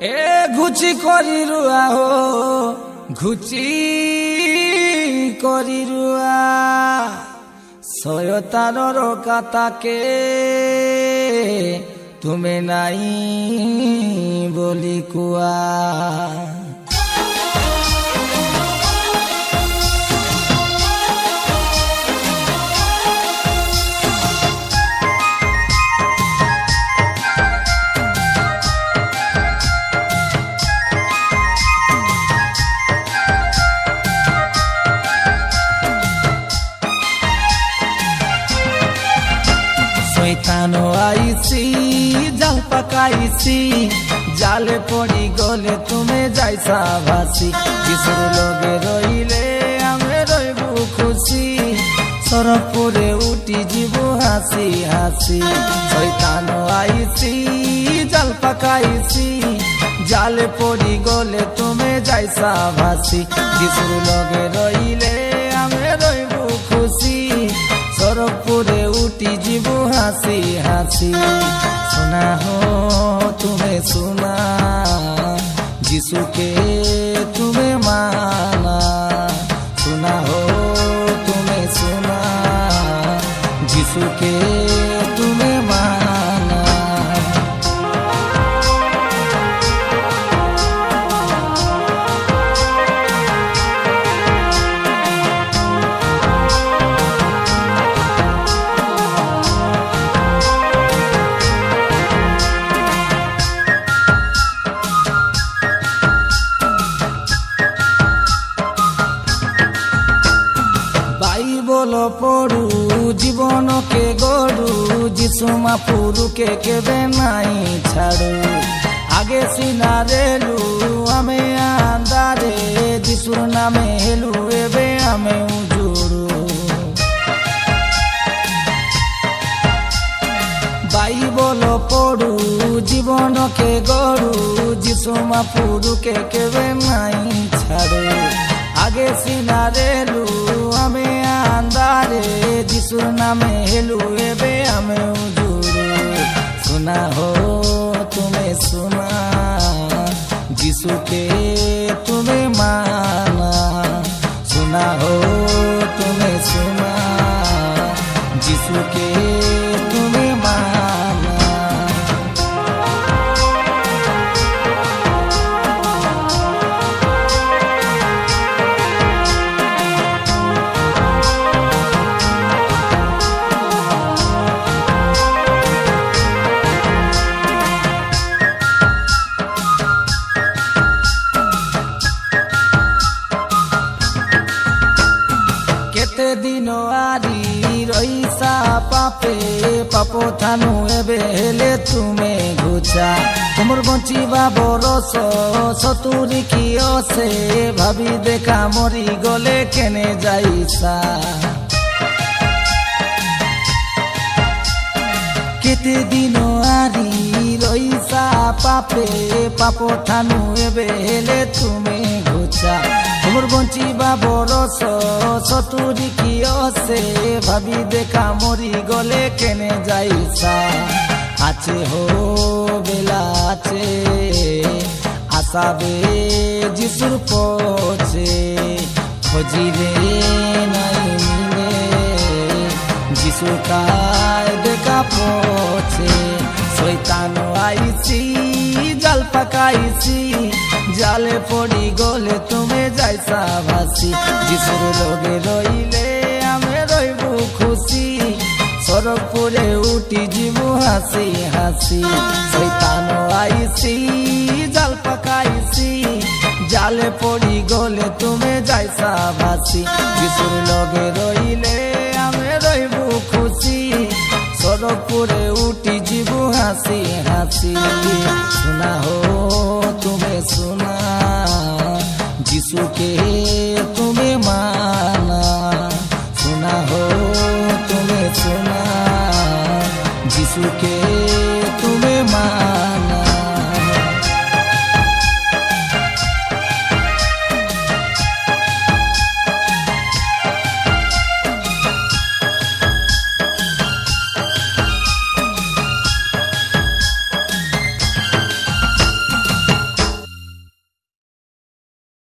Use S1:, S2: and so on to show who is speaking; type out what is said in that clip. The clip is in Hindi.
S1: ए घुची करी रुआ हो घुची करी रुआ शयतानर काताके तुम्हें नहीं बोली कुआ शैतानो आईसी जाल पकाईसी जाले पड़ी गले तुम्हें जाइसा भासी किशोर लोगे रहिले आमे रहिबु खुशी सरपुरे उठी जीवु हासी हासी शैतानो आईसी जाल पकाईसी जाले पड़ी गले तुम्हें जाइसा भासी किशोर लोगे रहिले आमे रहिबु खुशी सरपुरे उठी जीवु हासी हासी सुना हो तुम्हें सुना जिसु के तुम्हें माना सुना हो तुम्हें सुना जिसु के तुम्हें माना बोलो पड़ू जीवन के गड़ू जिसु महापुरु के केबे नाई छाड़ू आगे सीना रेलू आमे आंदारे जिसु नामे हेलू एबे आमे उजुड़ू बाई बोलो पड़ू जीवन के गड़ू जिसु महापुरु के केबे नाई छाड़ू आगे सीना रेलू आमे आंदारे जिसु नामे हेलू एबे आमे उजुड़ू सुना हो तुम्हें सुना जिसु के तुम्हें माना सुना हो तुम्हें सुना जिसु के तुम्हें माना दिनो आरी रईसा पापे पापो थानु एबे हेले तुम्हें घुचा तुमर बंचिबा बरस सतुरी की असे भाभी देखा मरी गले केने जाइसा केते दिनो आरी रईसा पापे पापो थानु एबे हेले तुम्हें घुचा तुमर बंचिबा बरस सतुरी की असे भाभी देखा मरी गले केने जाइसा आचे हो बेला आचे आसाबे जिसुर पछे खोजिले नाई मिले जिसु काय देखा पछे शैतानो आईसी जाल पकाईसी जाले पड़ी गले तुम्हें जाइसा भासी जिसुर लोगे रहिले आमे रहिबु खुशी सरपुरे उठी जीवु हासी हासी शैतानो आईसी जाल पकाईसी जाले पड़ी गले तुम्हें जाइसा भासी जिसुर लोगे रहिले आमे रहिबु खुशी सरपुरे उठी जीवु हासी हासी सुना हो तुम्हें सुना जिसु के तुम्हें माना सुना हो तुम्हें सुना जिसु के तुम्हें माना